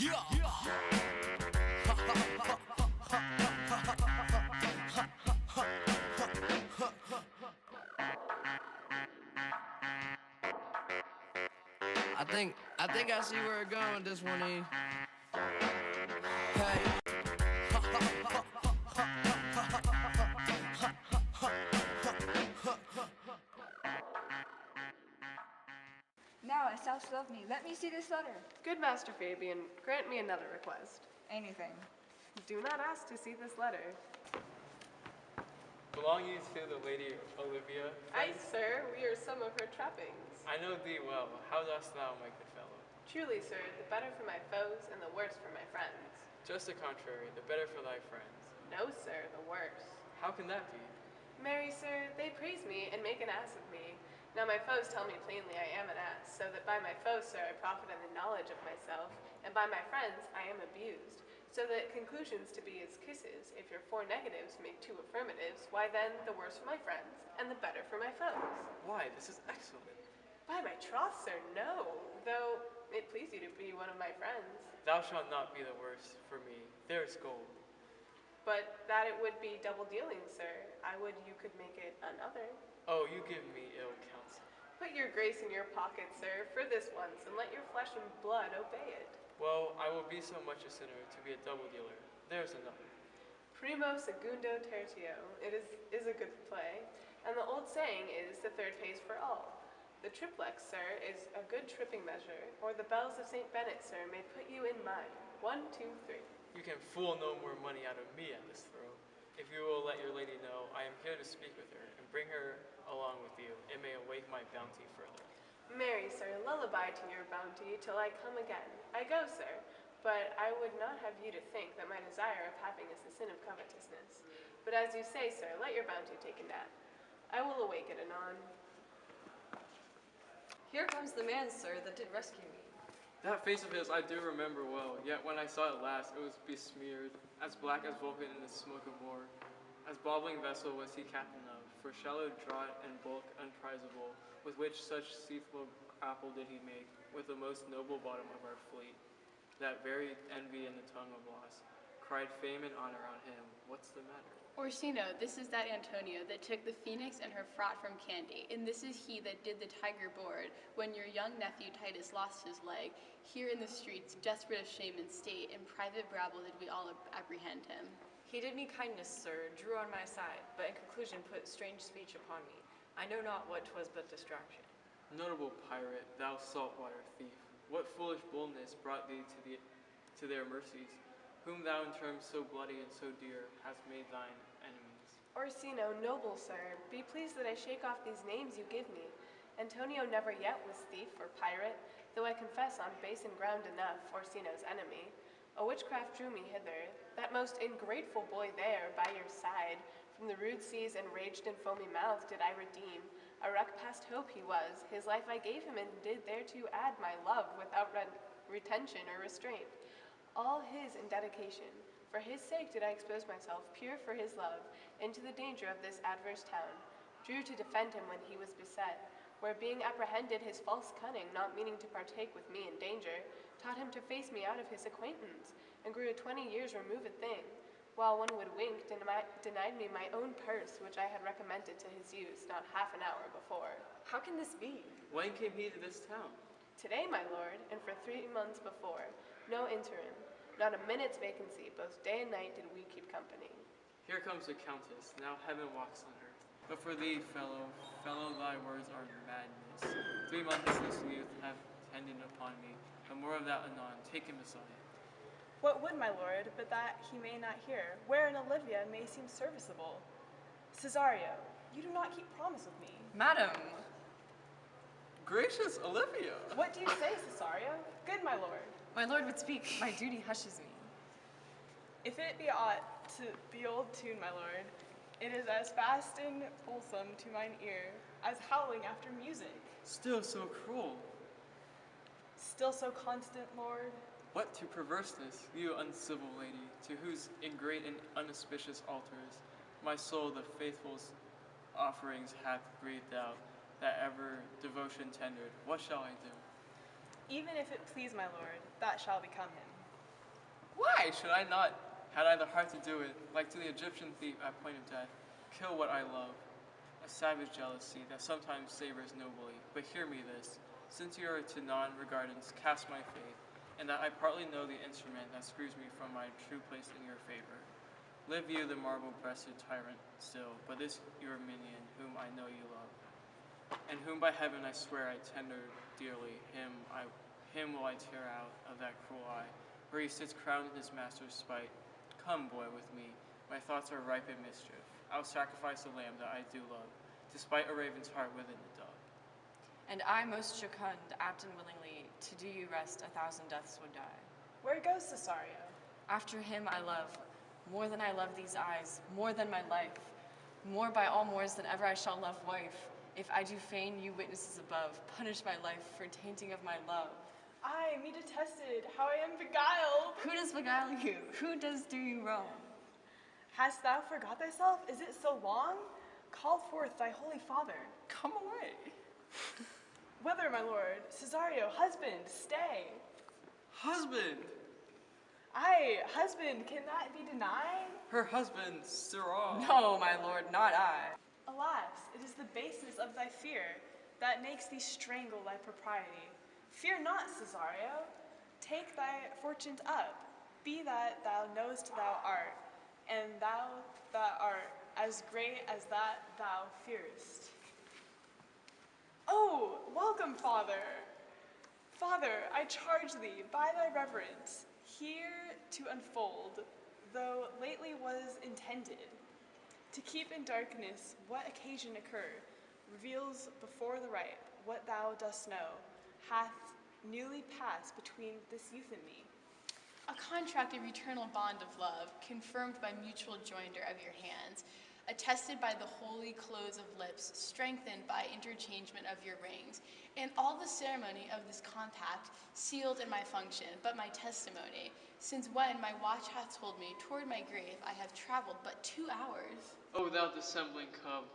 I think I see where we're going with this one, E. Hey. Now, as thou love me, let me see this letter. Good Master Fabian, grant me another request. Anything. Do not ask to see this letter. Belong you to the Lady Olivia? Aye, sir, we are some of her trappings. I know thee well. How dost thou, my good fellow? Truly, sir, the better for my foes and the worse for my friends. Just the contrary, the better for thy friends. No, sir, the worse. How can that be? Marry, sir, they praise me and make an ass of me. Now my foes tell me plainly I am an ass, so that by my foes, sir, I profit in the knowledge of myself, and by my friends I am abused. So that conclusions to be as kisses, if your 4 negatives make 2 affirmatives, why then the worse for my friends, and the better for my foes. Why, this is excellent. By my troth, sir, no, though it please you to be one of my friends. Thou shalt not be the worse for me. There is gold. But that it would be double dealing, sir. I would you could make it another. Oh, you give me ill counsel. Put your grace in your pocket, sir, for this once, and let your flesh and blood obey it. Well, I will be so much a sinner to be a double dealer. There's another. Primo secundo tertio. It is a good play, and the old saying is the third pays for all. The triplex, sir, is a good tripping measure, or the bells of St. Bennet, sir, may put you in mind. 1, 2, 3. You can fool no more money out of me at this throw. If you will let your lady know, I am here to speak with her, and bring her along with you. It may awake my bounty further. Marry, sir, lullaby to your bounty till I come again. I go, sir, but I would not have you to think that my desire of having is the sin of covetousness. But as you say, sir, let your bounty take a nap. I will awake it anon. Here comes the man, sir, that did rescue me. That face of his I do remember well, yet when I saw it last, it was besmeared, as black as Vulcan in the smoke of war. As bobbling vessel was he captain of, for shallow draught and bulk unprizable, with which such seafoam grapple did he make, with the most noble bottom of our fleet. That very envy in the tongue of loss, cried fame and honor on him, what's the matter? Orsino, this is that Antonio that took the phoenix and her fraught from Candy, and this is he that did the tiger board when your young nephew Titus lost his leg. Here in the streets, desperate of shame and state, in private brabble did we all apprehend him. He did me kindness, sir, drew on my side, but in conclusion put strange speech upon me. I know not what 'twas but distraction. Notable pirate, thou saltwater thief, what foolish boldness brought thee to their mercies, whom thou in terms so bloody and so dear hast made thine enemies? Orsino, noble sir, be pleased that I shake off these names you give me. Antonio never yet was thief or pirate, though I confess on basin ground enough, Orsino's enemy. A witchcraft drew me hither, that most ingrateful boy there, by your side, from the rude seas enraged and foamy mouth did I redeem. A wreck past hope he was, his life I gave him, and did thereto add my love without retention or restraint. All his in dedication. For his sake did I expose myself, pure for his love, into the danger of this adverse town. Drew to defend him when he was beset, where being apprehended his false cunning, not meaning to partake with me in danger, taught him to face me out of his acquaintance, and grew a 20 years removed thing, while one would wink, denied me my own purse, which I had recommended to his use not half an hour before. How can this be? When came he to this town? Today, my lord, and for 3 months before, no interim, not a minute's vacancy, both day and night did we keep company. Here comes the Countess, now heaven walks on earth. But for thee, fellow, thy words are madness. 3 months this youth hath tended upon me, but more of that anon, take him aside. What would my lord, but that he may not hear, wherein Olivia may seem serviceable? Cesario, you do not keep promise with me. Madam! Gracious Olivia! What do you say, Cesario? Good, my lord. My lord would speak, my duty hushes me. If it be aught to the old tune, my lord, it is as fast and wholesome to mine ear as howling after music. Still so cruel. Still so constant, lord. What to perverseness, you uncivil lady, to whose ingrate and unauspicious altars my soul the faithful's offerings hath breathed out, that ever devotion tendered, what shall I do? Even if it please my lord, that shall become him. Why should I not? Had I the heart to do it, like to the Egyptian thief at point of death, kill what I love. A savage jealousy that sometimes savors nobly. But hear me this, since you are to non-regardance, cast my faith, and that I partly know the instrument that screws me from my true place in your favor. Live you the marble-breasted tyrant still, but this your minion, whom I know you love, and whom by heaven I swear I tender dearly, him will I tear out of that cruel eye, where he sits crowned in his master's spite. Come, boy, with me, my thoughts are ripe in mischief. I'll sacrifice the lamb that I do love, despite a raven's heart within the dove. And I most jocund, apt and willingly, to do you rest 1,000 deaths would die. Where goes Cesario? After him I love, more than I love these eyes, more than my life, more by all mores than ever I shall love wife. If I do feign you witnesses above, punish my life for tainting of my love. I, me detested, how I am beguiled. Who does beguile you? Who does do you wrong? Hast thou forgot thyself? Is it so long? Call forth thy holy father. Come away. Whither, my lord? Cesario, husband, stay. Husband! Aye, husband, can that be denied? Her husband, Sirrah. No, my lord, not I. Alas, it is the baseness of thy fear that makes thee strangle thy propriety. Fear not, Cesario. Take thy fortunes up. Be that thou knowest thou art, and thou that art as great as that thou fearest. Oh, welcome, Father. Father, I charge thee, by thy reverence, here to unfold, though lately was intended, to keep in darkness what occasion occur, reveals before the ripe what thou dost know, hath newly passed between this youth and me. A contract of eternal bond of love, confirmed by mutual joinder of your hands, attested by the holy close of lips, strengthened by interchangement of your rings, and all the ceremony of this compact, sealed in my function, but my testimony, since when my watch hath told me, toward my grave I have traveled but 2 hours. O thou dissembling cub,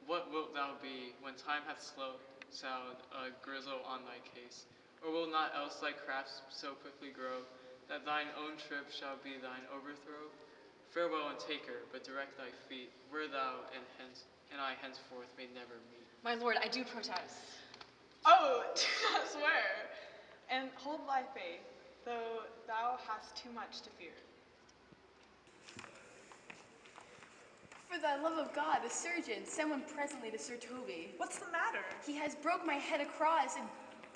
what wilt thou be, when time hath sowed a grizzle on thy case? Or will not else thy crafts so quickly grow, that thine own trip shall be thine overthrow? Farewell and take her, but direct thy feet, where thou and I henceforth may never meet. My lord, I do protest. Oh, do not swear, and hold thy faith, though thou hast too much to fear. For thy love of God, a surgeon, send one presently to Sir Toby. What's the matter? He has broke my head across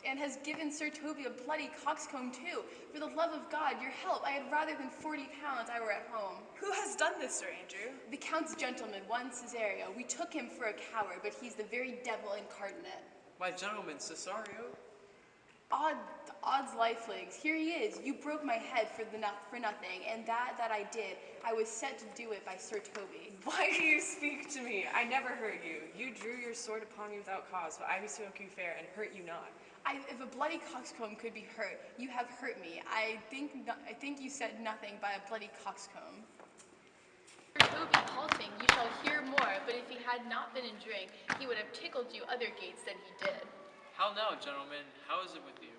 and has given Sir Toby a bloody coxcomb too. For the love of God, your help, I had rather than 40 pounds I were at home. Who has done this, Sir Andrew? The Count's gentleman, one Cesario. We took him for a coward, but he's the very devil incarnate. My gentleman, Cesario. Odds lifelings, here he is. You broke my head for nothing, and that I did. I was set to do it by Sir Toby. Why do you speak to me? I never hurt you. You drew your sword upon me without cause, but I bespoke you fair and hurt you not. If a bloody coxcomb could be hurt, you have hurt me. I think you said nothing by a bloody coxcomb. Sir Toby halting, you shall hear more, but if he had not been in drink, he would have tickled you other gates than he did. How now, gentlemen? How is it with you?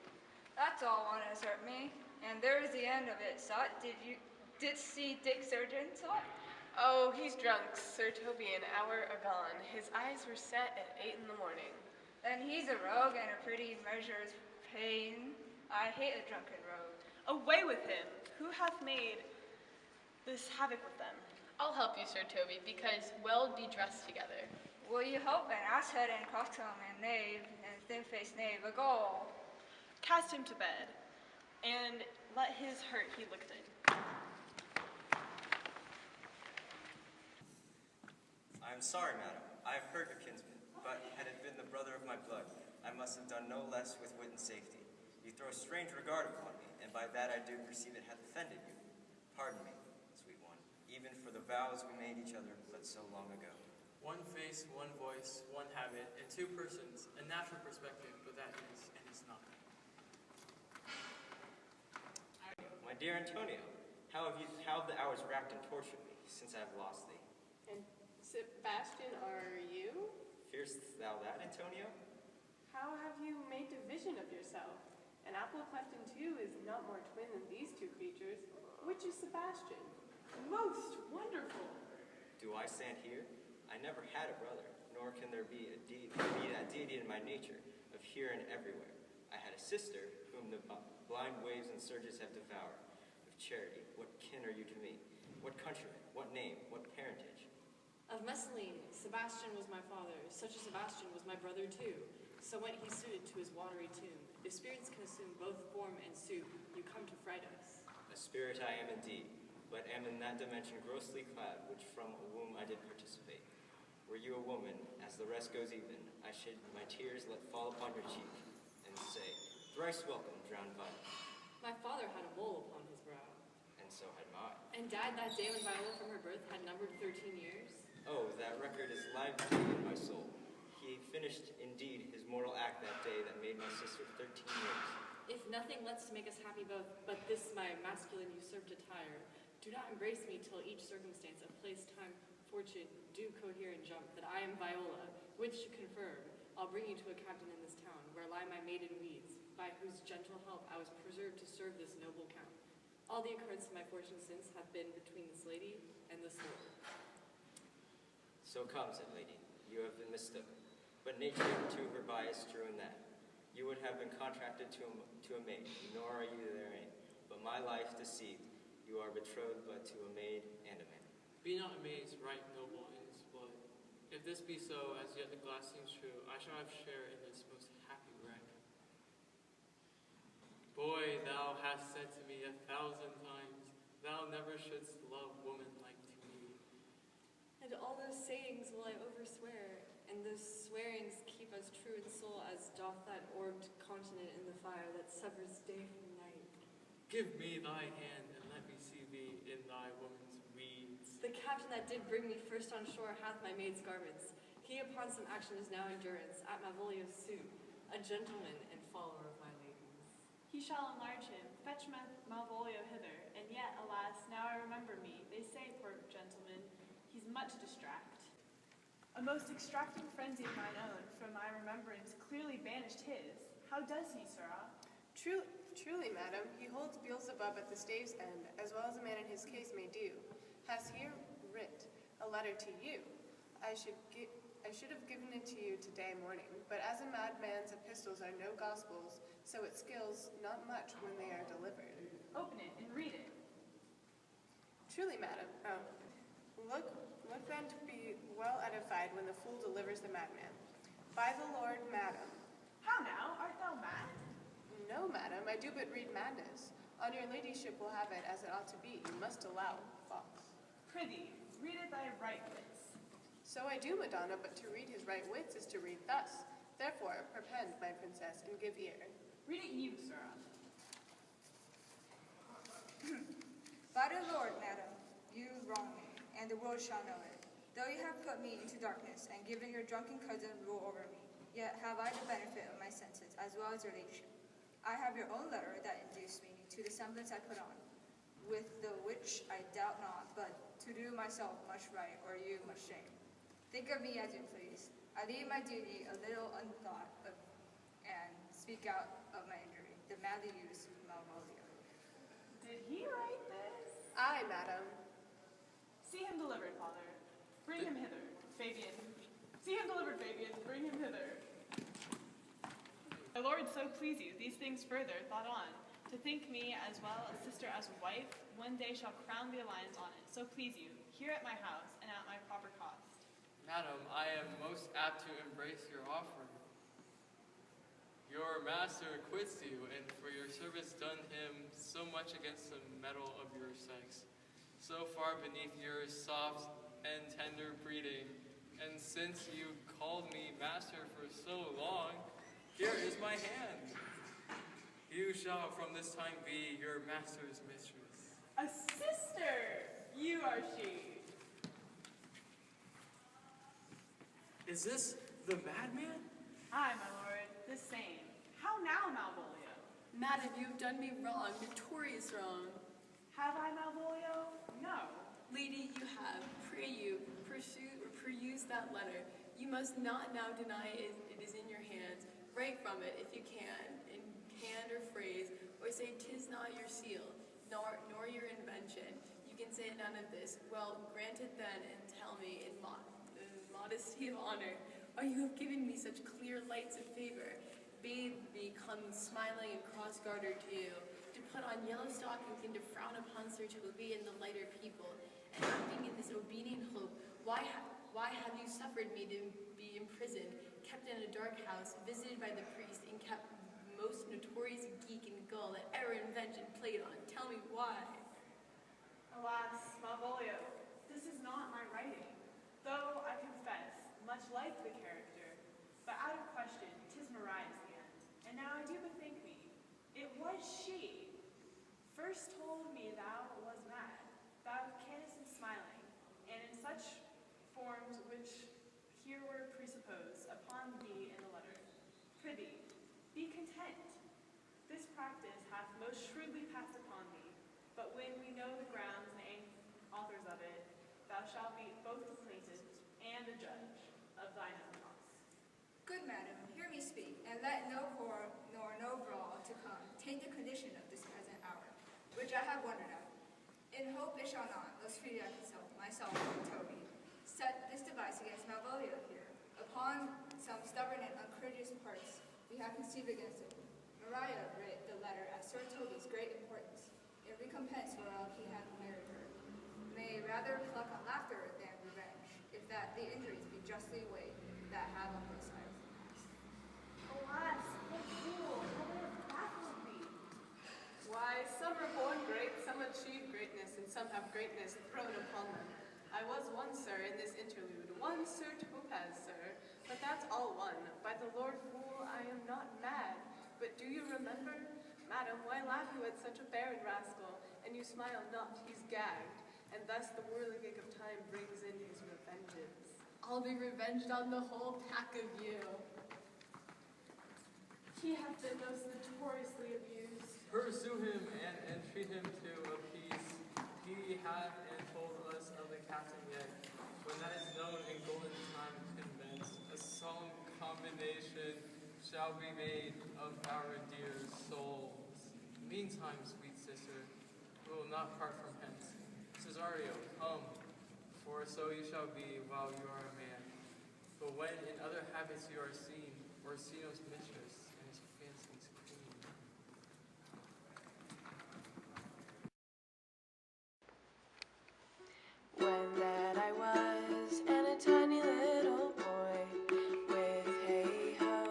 That's all one has hurt me. And there's the end of it, Sot. Did see Dick Surgeon, Sot? Oh, he's drunk, Sir Toby, an hour agone. His eyes were set at 8 in the morning. Then he's a rogue and a pretty measure's pain. I hate a drunken rogue. Away with him! Who hath made this havoc with them? I'll help you, Sir Toby, because we'll be dressed together. Will you help an asshead and coxcomb and knave and thin-faced knave a goal? Cast him to bed, and let his hurt he looked in. I am sorry, madam. I have hurt your kinsman, but had it been the brother of my blood, I must have done no less with wit and safety. You throw strange regard upon me, and by that I do perceive it hath offended you. Pardon me, sweet one, even for the vows we made each other but so long ago. One face, one voice, one habit, and two persons, a natural perspective, but that is and is not. My dear Antonio, how have the hours racked and tortured me since I have lost thee? And Sebastian, are you? Fearest thou that, Antonio? How have you made division of yourself? An apple cleft in two is not more twin than these two creatures. Which is Sebastian? Most wonderful. Do I stand here? I never had a brother, nor can there be that deity in my nature of here and everywhere. I had a sister whom the blind waves and surges have devoured. Of charity, what kin are you to me? What countryman? What name? What parentage? Of Messalene, Sebastian was my father. Such a Sebastian was my brother too. So when he suited to his watery tomb, if spirits can assume both form and suit, you come to fright us. A spirit I am indeed, but am in that dimension grossly clad, which from a womb I did participate. Were you a woman, as the rest goes even, I should my tears let fall upon your cheek, and say, thrice welcome, drowned violet. My father had a mole upon his brow. And so had mine. And died that day when Viola from her birth had numbered 13 years? Oh, that record is live in my soul. He finished indeed his mortal act that day that made my sister 13 years. If nothing lets to make us happy both, but this my masculine usurped attire, do not embrace me till each circumstance of place, time, fortune, do cohere and jump, that I am Viola, which to confirm, I'll bring you to a captain in this town, where lie my maiden weeds, by whose gentle help I was preserved to serve this noble count. All the occurrence of my fortune since hath been between this lady and this lord. So comes it, lady, you have been mistook, but nature to her bias drew in that. You would have been contracted to a maid, nor are you therein, but my life deceived, you are betrothed but to a maid and a man. Be not amazed, right noble in his blood. If this be so, as yet the glass seems true, I shall have share in this most happy wreck. Boy, thou hast said to me 1,000 times, thou never shouldst love woman like to me. And all those sayings will I overswear, and those swearings keep as true in soul as doth that orbed continent in the fire that severs day from night. Give me thy hand, and let me see thee in thy woman's weeds. The captain that did bring me first on shore hath my maid's garments. He upon some action is now in durance, at Malvolio's suit, a gentleman and follower of my ladies. He shall enlarge him. Fetch Malvolio hither, and yet, alas, now I remember me. They say, poor gentleman, he's much distract. A most extracting frenzy of mine own, from my remembrance, clearly banished his. How does he, sirrah? Truly, madam, he holds Beelzebub at the stave's end, as well as a man in his case may do. Has here writ a letter to you. I should have given it to you today morning, but as a madman's epistles are no gospels, so it skills not much when they are delivered. Open it and read it. Truly, madam, look then to be well edified when the fool delivers the madman. By the Lord, madam. How now? Art thou mad? No, madam, I do but read madness. On your ladyship will have it as it ought to be. You must allow, Fox. Prithee, read it thy right wits. So I do, Madonna, but to read his right wits is to read thus. Therefore, perpend, my princess, and give ear. Read it you, sirrah. By the Lord, madam, you wrong me, and the world shall know it. Though you have put me into darkness, and given your drunken cousin rule over me, yet have I the benefit of my senses, as well as your ladyship. I have your own letter that induced me to the semblance I put on, with the which I doubt not, but to do myself much right, or you much shame. Think of me as you please. I leave my duty a little unthought of, and speak out of my injury, the madly used Malvolio. Did he write this? Aye, madam. See him delivered, father. Bring him hither, Fabian. See him delivered, Fabian. Bring him hither. My lord, so please you, these things further thought on. To think me as well a sister as a wife, one day shall crown the alliance on it. So please you, here at my house and at my proper cost. Madam, I am most apt to embrace your offering. Your master quits you, and for your service done him so much against the mettle of your sex, so far beneath your soft and tender breeding, and since you called me master for so long, here is my hand. You shall from this time be your master's mistress. A sister! You are she. Is this the madman? Aye, my lord, the same. How now, Malvolio? Madam, you have done me wrong, notorious wrong. Have I, Malvolio? No. Lady, you have, pray you, peruse that letter. You must not now deny it is in your hands. Write from it, if you can, in hand or phrase, say 'tis not your seal, nor your invention. You can say none of this. Well, grant it then, and tell me in modesty of honor, why you have given me such clear lights of favor, bade me come smiling and cross-gartered to you, to put on yellow stockings and to frown upon Sir Toby and the lighter people, and acting in this obedient hope, why have you suffered me to be imprisoned, kept in a dark house, visited by the priest, and kept most notorious geek and gull that ever invention played on? Tell me why. Alas, Malvolio, this is not my writing, though I confess, much like the character, but out of question, 'tis Mariah's hand. And now I do bethink me, it was she. First told me thou was mad, thou canst in smiling, and in such forms which here were presupposed upon thee in the letter. Prithee, be content. This practice hath most shrewdly passed upon thee, but when we know the grounds and authors of it, thou shalt be both the plaintiff and the judge of thine own cause. Good madam, hear me speak, and let no quarrel nor no brawl to come taint the condition of this present hour, which I have wondered at. In hope it shall not, thus freely I consult myself and Toby, set this device against Malvolio here. Upon some stubborn and uncourteous parts we have conceived against it. Maria writ the letter at Sir Toby's great importance, in recompense whereof he hath married her, may rather pluck on laughter than revenge, if that the injuries be justly weighed that have on both sides. Alas, what fool, how would have baffled thee? Why, some are born great, some achieve greatness, and some have greatness thrown upon them. I was one, sir, in this interlude, one Sir Topaz, sir, but that's all one. By the Lord Fool, I am not mad. But do you remember? Madam, why laugh you at such a barren rascal, and you smile not, he's gagged, and thus the whirligig of time brings in his revenges. I'll be revenged on the whole pack of you. He hath been most notoriously abused. Pursue him and entreat him to a peace. He hath and told us of the captain yet. When that is known in golden time convinced, a solemn combination shall be made of our dear souls. Meantime, sweet sister, we will not part from hence. Cesario, come, for so you shall be while you are a man. But when in other habits you are seen, Orsino's mistress and his fancy's queen. When that I was and a tiny little boy, with hey-ho,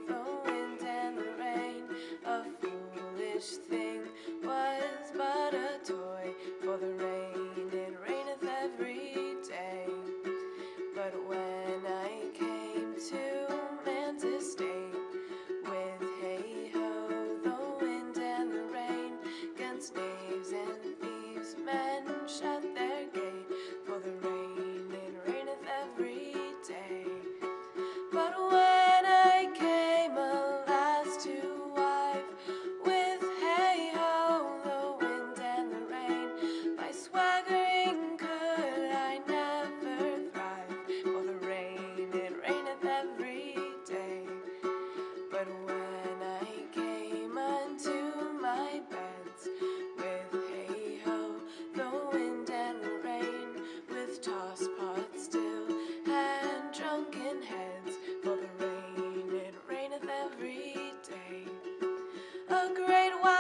the wind and the rain, a foolish thing was but a toy, for the rain, it raineth every day. But when I came to man's estate, with hey-ho, the wind and the rain, 'gainst knaves and thieves men shut their gate, for the rain, it raineth every day. But when I came alas to wife, with hey-ho, the wind and the rain, by swaggering could I never thrive, for the rain, it raineth every day. But when I came unto my beds, with hey-ho, the wind and the rain, with toss-pot still and drunken heads, for the rain, it raineth every day. A great while